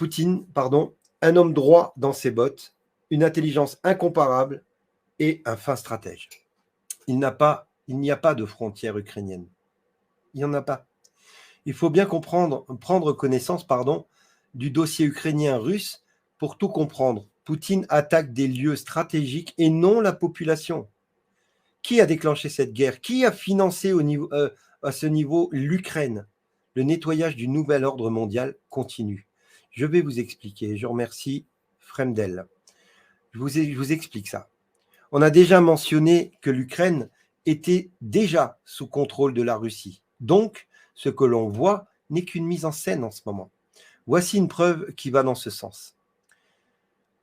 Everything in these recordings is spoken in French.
Poutine, pardon, un homme droit dans ses bottes, une intelligence incomparable et un fin stratège. Il n'y a pas de frontière ukrainienne. Il n'y en a pas. Il faut bien prendre connaissance, du dossier ukrainien-russe pour tout comprendre. Poutine attaque des lieux stratégiques et non la population. Qui a déclenché cette guerre? Qui a financé à ce niveau l'Ukraine? Le nettoyage du nouvel ordre mondial continue. Je vais vous expliquer. Je remercie Fremdel. Je vous explique ça. On a déjà mentionné que l'Ukraine était déjà sous contrôle de la Russie. Donc, ce que l'on voit n'est qu'une mise en scène en ce moment. Voici une preuve qui va dans ce sens.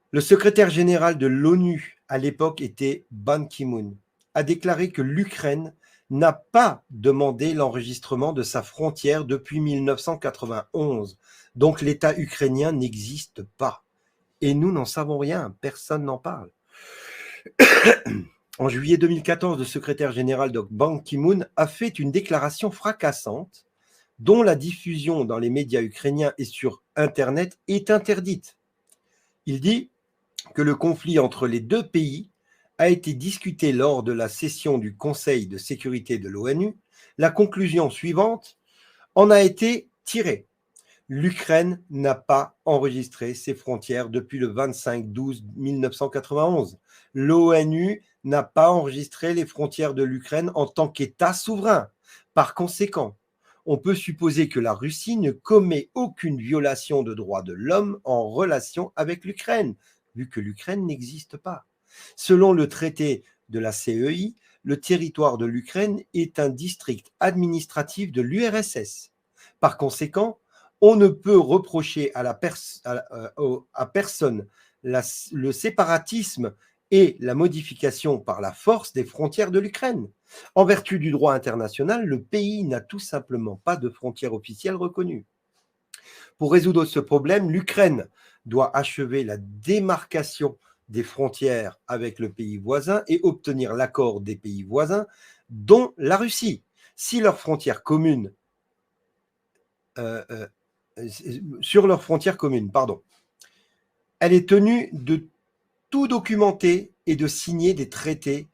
Le secrétaire général de l'ONU à l'époque était Ban Ki-moon, a déclaré que l'Ukraine n'a pas demandé l'enregistrement de sa frontière depuis 1991. Donc l'État ukrainien n'existe pas. Et nous n'en savons rien, personne n'en parle. En juillet 2014, le secrétaire général de Ban Ki-moon a fait une déclaration fracassante dont la diffusion dans les médias ukrainiens et sur Internet est interdite. Il dit que le conflit entre les deux pays a été discuté lors de la session du Conseil de sécurité de l'ONU. La conclusion suivante en a été tirée. L'Ukraine n'a pas enregistré ses frontières depuis le 25/12/1991. L'ONU n'a pas enregistré les frontières de l'Ukraine en tant qu'État souverain. Par conséquent, on peut supposer que la Russie ne commet aucune violation de droits de l'homme en relation avec l'Ukraine, vu que l'Ukraine n'existe pas. Selon le traité de la CEI, le territoire de l'Ukraine est un district administratif de l'URSS. Par conséquent, on ne peut reprocher à personne le séparatisme et la modification par la force des frontières de l'Ukraine. En vertu du droit international, le pays n'a tout simplement pas de frontières officielles reconnues. Pour résoudre ce problème, l'Ukraine doit achever la démarcation des frontières avec le pays voisin et obtenir l'accord des pays voisins, dont la Russie. Si leurs frontières communes sur leurs frontières communes, elle est tenue de tout documenter et de signer des traités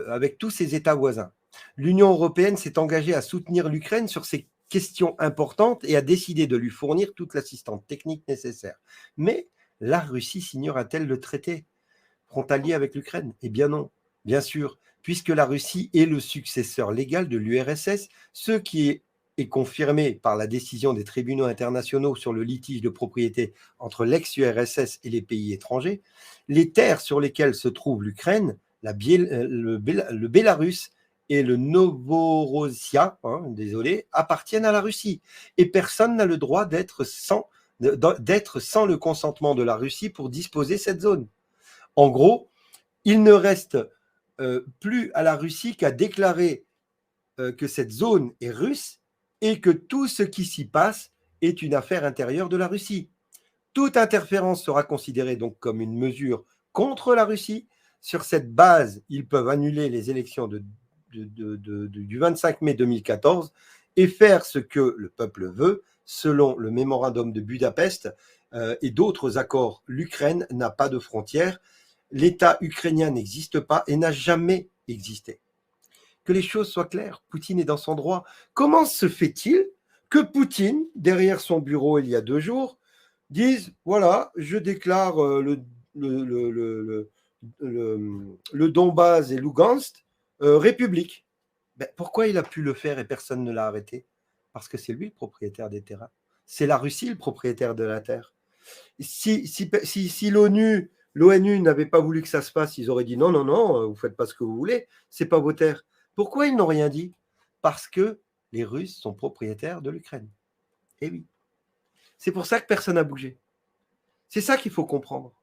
avec tous ses États voisins. L'Union européenne s'est engagée à soutenir l'Ukraine sur ces questions importantes et a décidé de lui fournir toute l'assistance technique nécessaire. Mais la Russie signera-t-elle le traité frontalier avec l'Ukraine? Eh bien non, bien sûr, puisque la Russie est le successeur légal de l'URSS, ce qui est confirmé par la décision des tribunaux internationaux sur le litige de propriété entre l'ex-URSS et les pays étrangers. Les terres sur lesquelles se trouve l'Ukraine, le Bélarus et le Novorossia, appartiennent à la Russie. Et personne n'a le droit d'être sans le consentement de la Russie pour disposer cette zone. En gros, il ne reste plus à la Russie qu'à déclarer que cette zone est russe et que tout ce qui s'y passe est une affaire intérieure de la Russie. Toute interférence sera considérée donc comme une mesure contre la Russie. Sur cette base, ils peuvent annuler les élections du 25 mai 2014 et faire ce que le peuple veut, selon le mémorandum de Budapest et d'autres accords. L'Ukraine n'a pas de frontières. L'État ukrainien n'existe pas et n'a jamais existé. Que les choses soient claires, Poutine est dans son droit. Comment se fait-il que Poutine, derrière son bureau il y a 2 jours, dise « Voilà, je déclare le Donbass et Lugansk république ». Pourquoi il a pu le faire et personne ne l'a arrêté? Parce que c'est lui le propriétaire des terrains. C'est la Russie le propriétaire de la terre. Si l'ONU n'avait pas voulu que ça se passe, ils auraient dit non, vous ne faites pas ce que vous voulez, ce n'est pas vos terres. Pourquoi ils n'ont rien dit? Parce que les Russes sont propriétaires de l'Ukraine. Eh oui. C'est pour ça que personne n'a bougé. C'est ça qu'il faut comprendre.